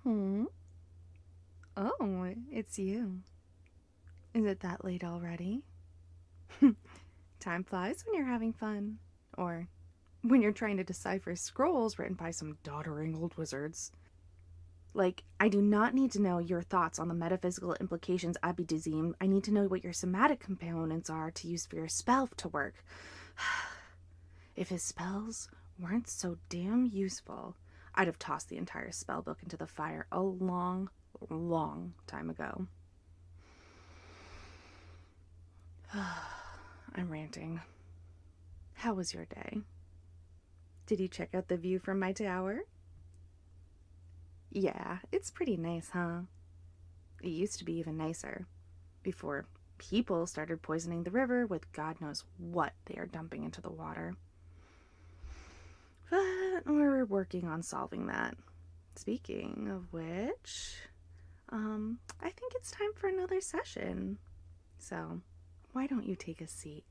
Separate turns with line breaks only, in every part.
Hmm? Oh, it's you. Is it that late already? Time flies when you're having fun. Or when you're trying to decipher scrolls written by some doddering old wizards. Like, I do not need to know your thoughts on the metaphysical implications of Abidizim. I need to know what your somatic components are to use for your spell to work. If his spells weren't so damn useful, I'd have tossed the entire spell book into the fire a long, long time ago. I'm ranting. How was your day? Did you check out the view from my tower? Yeah, it's pretty nice, huh? It used to be even nicer. Before people started poisoning the river with God knows what they are dumping into the water. But we're working on solving that. Speaking of which, I think it's time for another session. So, why don't you take a seat?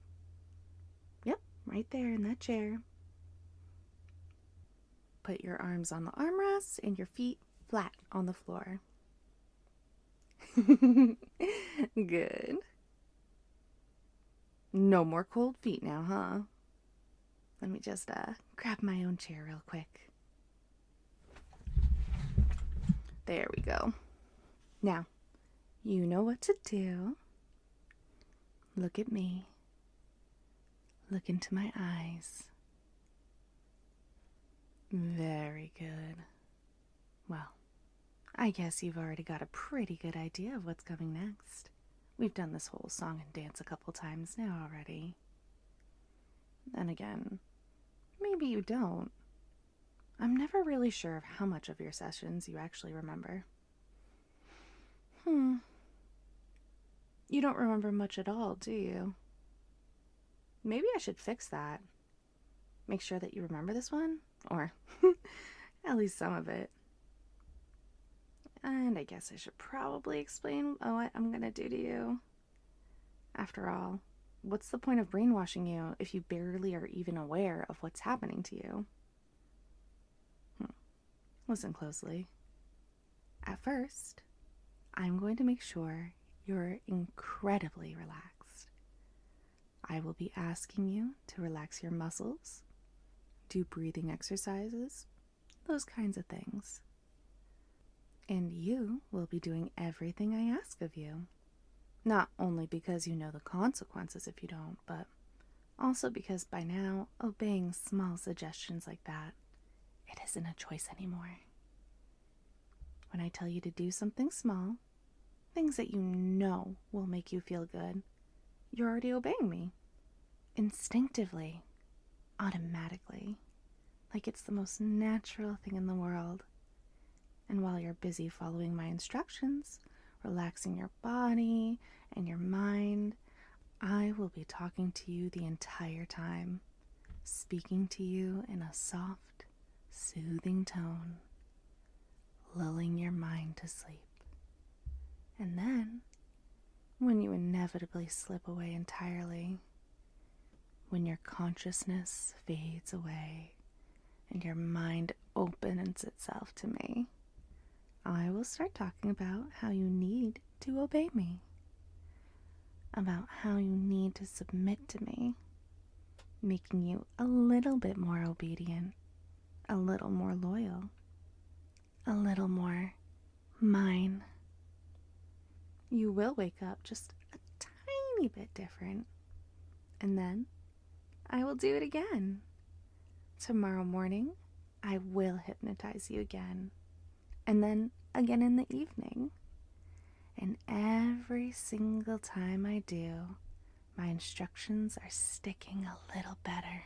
Yep, right there in that chair. Put your arms on the armrests and your feet flat on the floor. Good. No more cold feet now, huh? Let me just grab my own chair real quick. There we go. Now, you know what to do. Look at me. Look into my eyes. Very good. Well, I guess you've already got a pretty good idea of what's coming next. We've done this whole song and dance a couple times now already. And again, maybe you don't. I'm never really sure of how much of your sessions you actually remember. You don't remember much at all, do you? Maybe I should fix that. Make sure that you remember this one, or at least some of it. And I guess I should probably explain what I'm gonna do to you. After all, what's the point of brainwashing you if you barely are even aware of what's happening to you? Listen closely. At first, I'm going to make sure you're incredibly relaxed. I will be asking you to relax your muscles, do breathing exercises, those kinds of things. And you will be doing everything I ask of you. Not only because you know the consequences if you don't, but also because by now, obeying small suggestions like that, it isn't a choice anymore. When I tell you to do something small, things that you know will make you feel good, you're already obeying me. Instinctively, automatically, like it's the most natural thing in the world. And while you're busy following my instructions, relaxing your body and your mind, I will be talking to you the entire time, speaking to you in a soft, soothing tone, lulling your mind to sleep. And then, when you inevitably slip away entirely, when your consciousness fades away and your mind opens itself to me, I will start talking about how you need to obey me, about how you need to submit to me, making you a little bit more obedient, a little more loyal, a little more mine. You will wake up just a tiny bit different, and then I will do it again. Tomorrow morning, I will hypnotize you again, and then again in the evening. And every single time I do, my instructions are sticking a little better.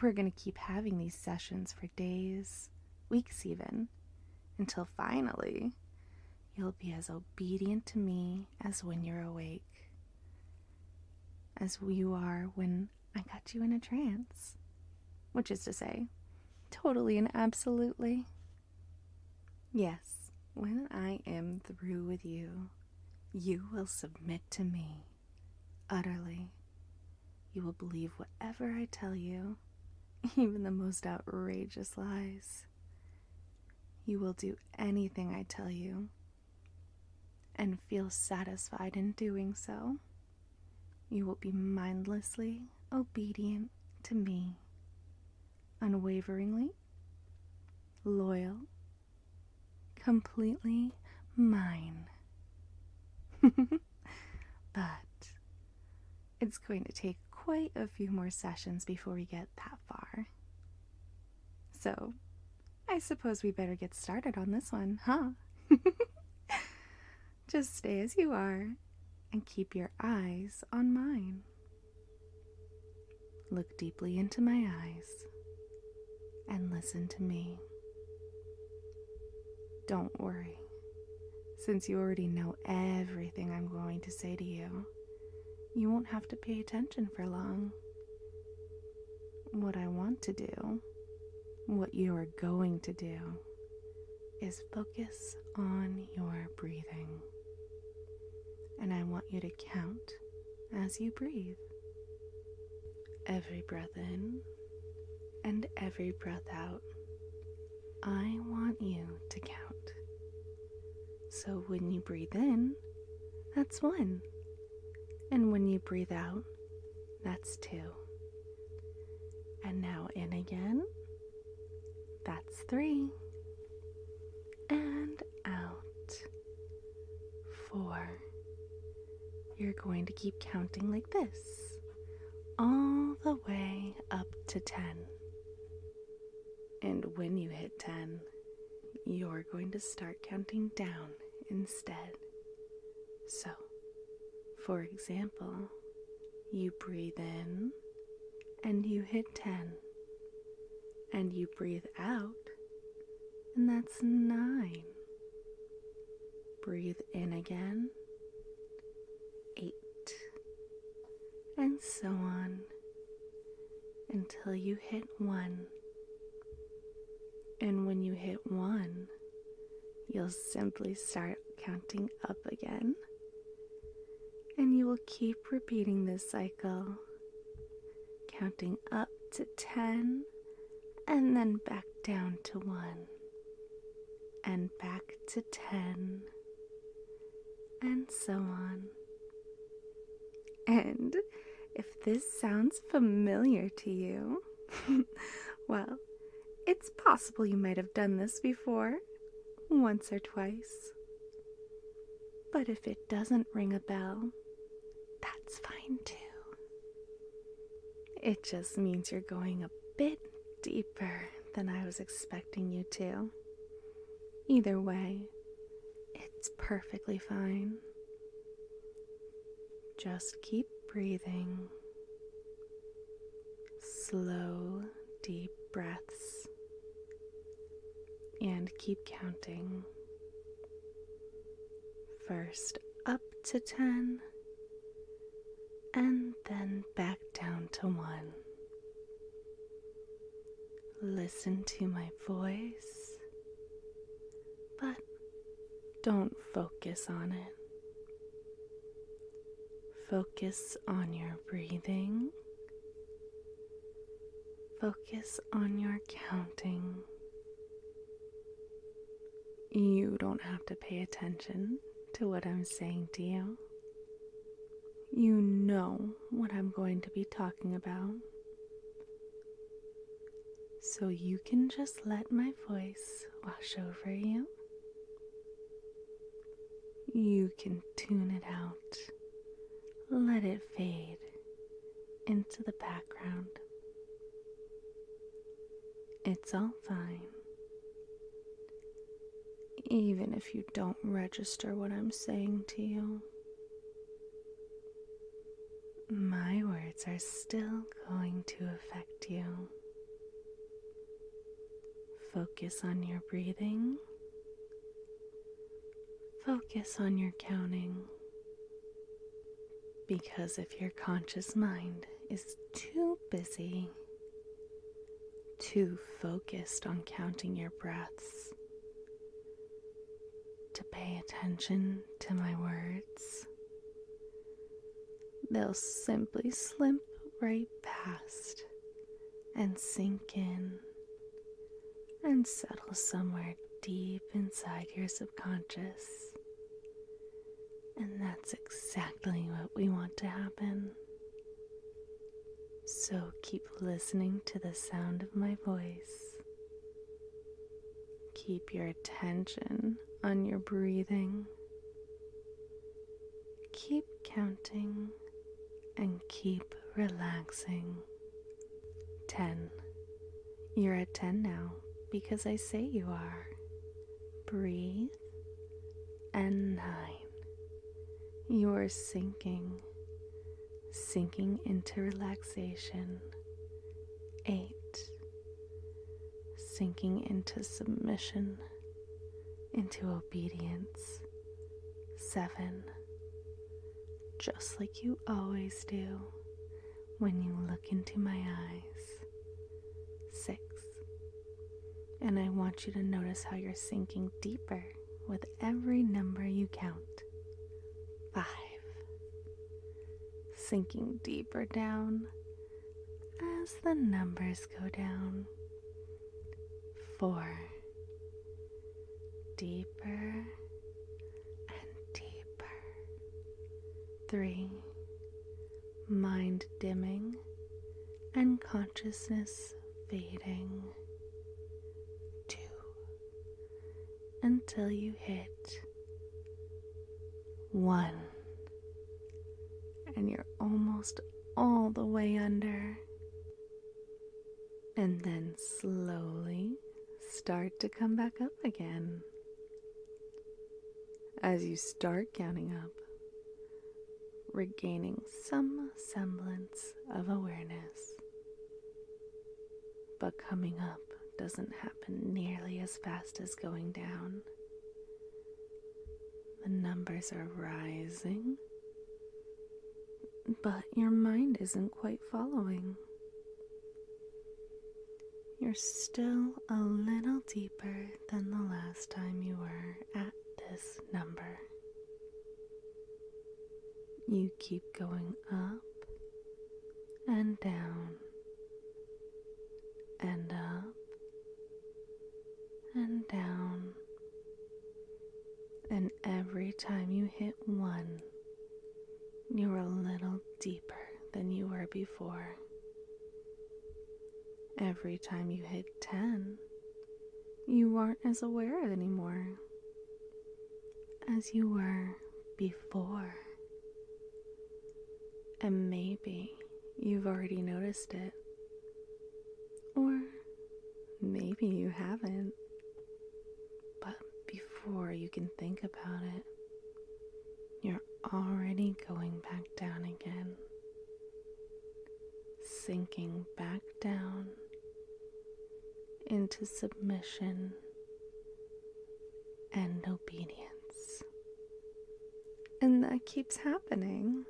We're going to keep having these sessions for days, weeks even, until finally you'll be as obedient to me as when you're awake, as you are when I got you in a trance, which is to say, totally and absolutely. Yes, when I am through with you, you will submit to me utterly. You will believe whatever I tell you, even the most outrageous lies. you will do anything I tell you and feel satisfied in doing so. You will be mindlessly obedient to me, unwaveringly loyal, completely mine. But it's going to take quite a few more sessions before we get that far. So, I suppose we better get started on this one, huh? Just stay as you are and keep your eyes on mine. Look deeply into my eyes and listen to me. Don't worry, since you already know everything I'm going to say to you, you won't have to pay attention for long. What I want to do, what you are going to do, is focus on your breathing. And I want you to count as you breathe. Every breath in and every breath out, I want you to count. So when you breathe in, that's 1. And when you breathe out, that's 2. And now in again, that's 3. And out, 4. You're going to keep counting like this, all the way up to 10. And when you hit 10, you're going to start counting down instead. So, for example, you breathe in and you hit 10, and you breathe out and that's 9. Breathe in again, 8, and so on until you hit 1. And when you hit 1, you'll simply start counting up again. And you will keep repeating this cycle, counting up to 10, and then back down to 1, and back to 10, and so on. And if this sounds familiar to you, well, it's possible you might have done this before, once or twice. But if it doesn't ring a bell, that's fine too. It just means you're going a bit deeper than I was expecting you to. Either way, it's perfectly fine. Just keep breathing. Slow, deep breaths. And keep counting. First up to 10, and then back down to 1. Listen to my voice, but don't focus on it. Focus on your breathing. Focus on your counting. You don't have to pay attention to what I'm saying to you. You know what I'm going to be talking about. So you can just let my voice wash over you. You can tune it out. Let it fade into the background. It's all fine. Even if you don't register what I'm saying to you, my words are still going to affect you. Focus on your breathing. Focus on your counting. Because if your conscious mind is too busy, too focused on counting your breaths, to pay attention to my words, they'll simply slip right past and sink in and settle somewhere deep inside your subconscious. And that's exactly what we want to happen. So keep listening to the sound of my voice. Keep your attention on your breathing. Keep counting and keep relaxing. 10. You're at 10 now because I say you are. Breathe. And 9. You are sinking into relaxation. 8. Sinking into submission, into obedience. 7. Just like you always do when you look into my eyes. 6. And I want you to notice how you're sinking deeper with every number you count. 5. Sinking deeper down as the numbers go down. 4. Deeper and deeper. 3. Mind dimming and consciousness fading. 2. Until you hit 1. And you're almost all the way under. And then slowly start to come back up again. As you start counting up, regaining some semblance of awareness. But coming up doesn't happen nearly as fast as going down. The numbers are rising, but your mind isn't quite following. You're still a little deeper than the last time you were at this number. You keep going up and down and up and down, and every time you hit 1, you're a little deeper than you were before. Every time you hit 10, you aren't as aware anymore as you were before. And maybe you've already noticed it, or maybe you haven't. But before you can think about it, you're already going back down again, sinking back down into submission and obedience. And that keeps happening.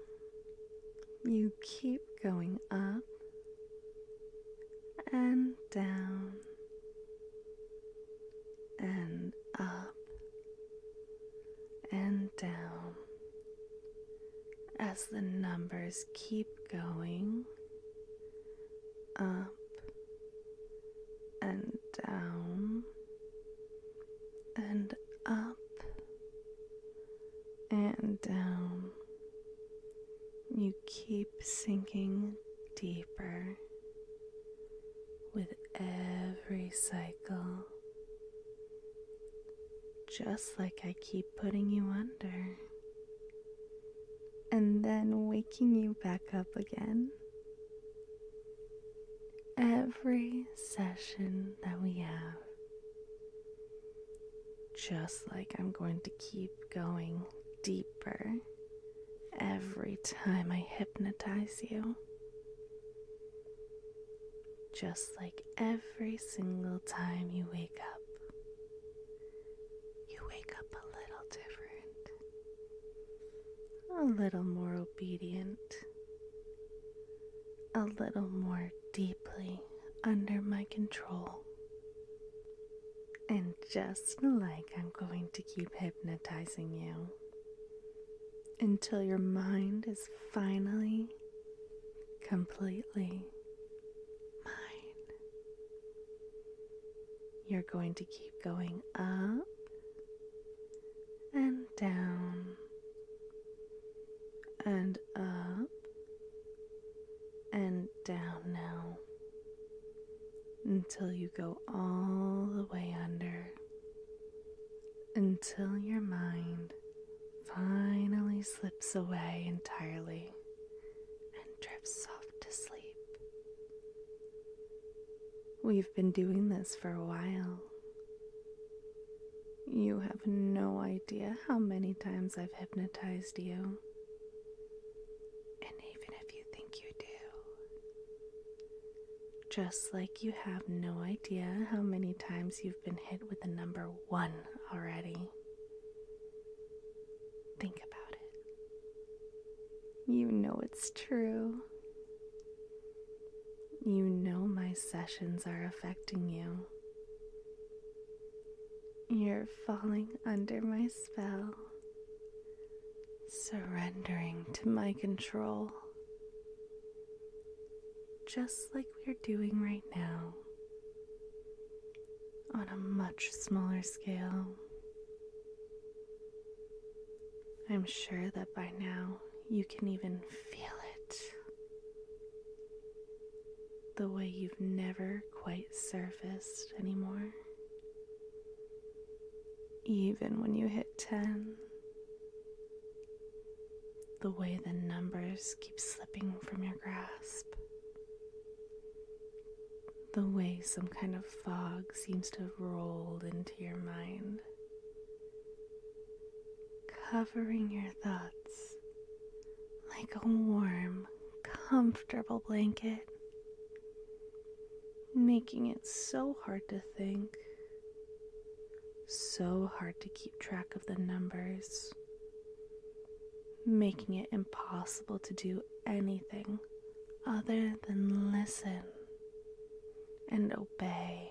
You keep going up and down and up and down as the numbers keep going up and down and up and down. You keep sinking deeper with every cycle, just like I keep putting you under and then waking you back up again. Every session that we have, just like I'm going to keep going deeper every time I hypnotize you. Just like every single time you wake up a little different, a little more obedient, a little more deeply under my control. And just like I'm going to keep hypnotizing you until your mind is finally completely mine. you're going to keep going up and down and up and down now until you go all the way under, until your mind finally slips away entirely and drifts off to sleep. We've been doing this for a while. You have no idea how many times I've hypnotized you. And even if you think you do, just like you have no idea how many times you've been hit with the number 1 already. Think about it. You know it's true. You know my sessions are affecting you. You're falling under my spell, surrendering to my control, just like we're doing right now, on a much smaller scale. I'm sure that by now you can even feel it, the way you've never quite surfaced anymore. Even when you hit 10, the way the numbers keep slipping from your grasp, the way some kind of fog seems to have rolled into your mind, covering your thoughts like a warm, comfortable blanket, making it so hard to think, so hard to keep track of the numbers, making it impossible to do anything other than listen and obey.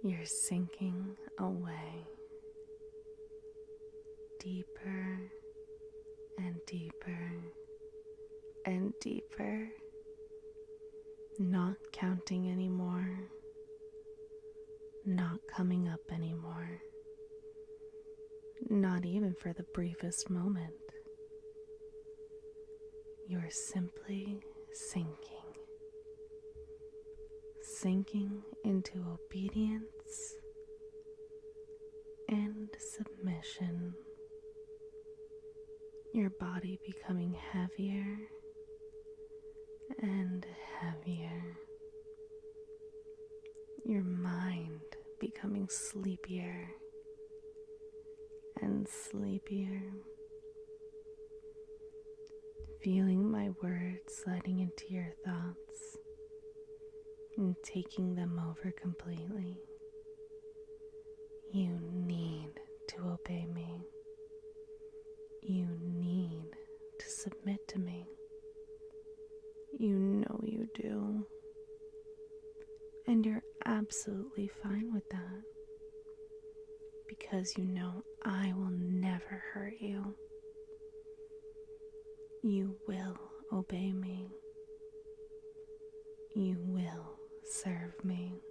You're sinking away, deeper and deeper and deeper, not counting anymore, not coming up anymore, not even for the briefest moment. You're simply sinking into obedience and submission, your body becoming heavier and heavier, your mind becoming sleepier and sleepier, feeling my words sliding into your thoughts and taking them over completely. You need to obey me. You need to submit to me. You know you do. And you're absolutely fine with that, because you know I will never hurt you. You will obey me. You will serve me.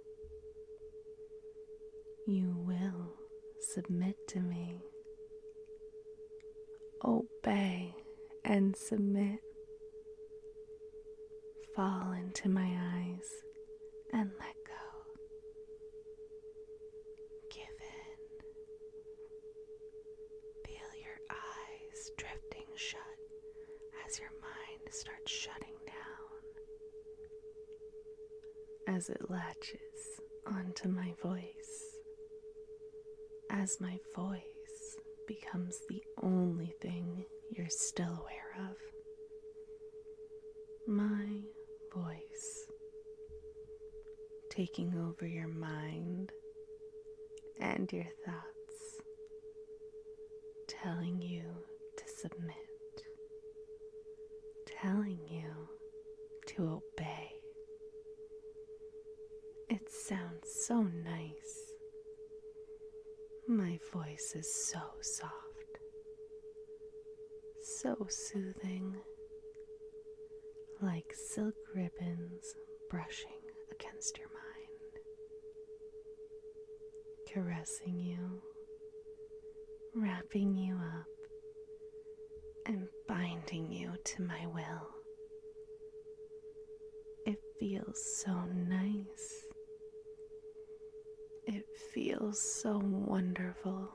You will submit to me. Obey and submit. Fall into my eyes and let go. Give in. Feel your eyes drifting shut as your mind starts shutting down, as it latches onto my voice, as my voice becomes the only thing you're still aware of. My voice taking over your mind and your thoughts, telling you to submit, telling you to obey. It sounds so nice. My voice is so soft, so soothing, like silk ribbons brushing against your mind. caressing you, wrapping you up, and binding you to my will. It feels so nice. It feels so wonderful.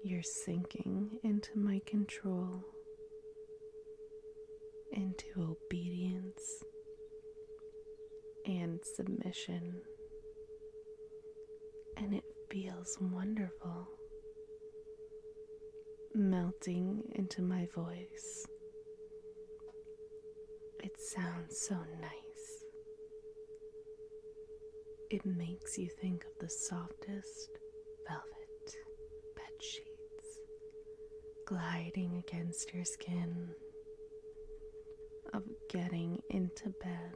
You're sinking into my control, into obedience and submission, and it feels wonderful, melting into my voice. It sounds so nice. It makes you think of the softest velvet bed sheets gliding against your skin, of getting into bed,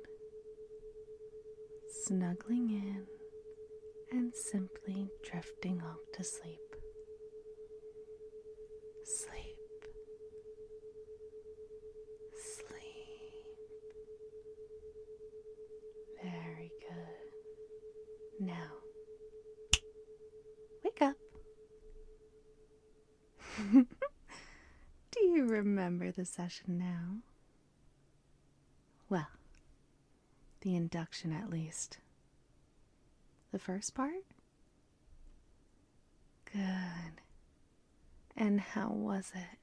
snuggling in, and simply drifting off to sleep. Sleep. Sleep. Very good. Now, wake up. Do you remember the session now? Well, the induction at least. The first part? Good. And how was it?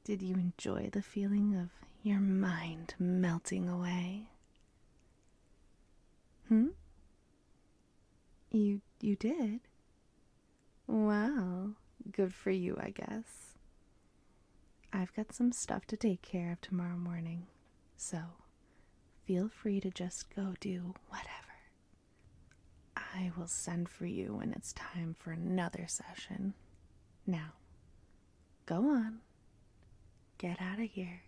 Did you enjoy the feeling of your mind melting away? You did? Wow, good for you, I guess. I've got some stuff to take care of tomorrow morning, so feel free to just go do whatever. I will send for you when it's time for another session. Now, go on. Get out of here.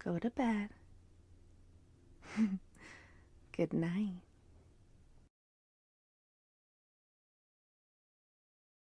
Go to bed. Good night.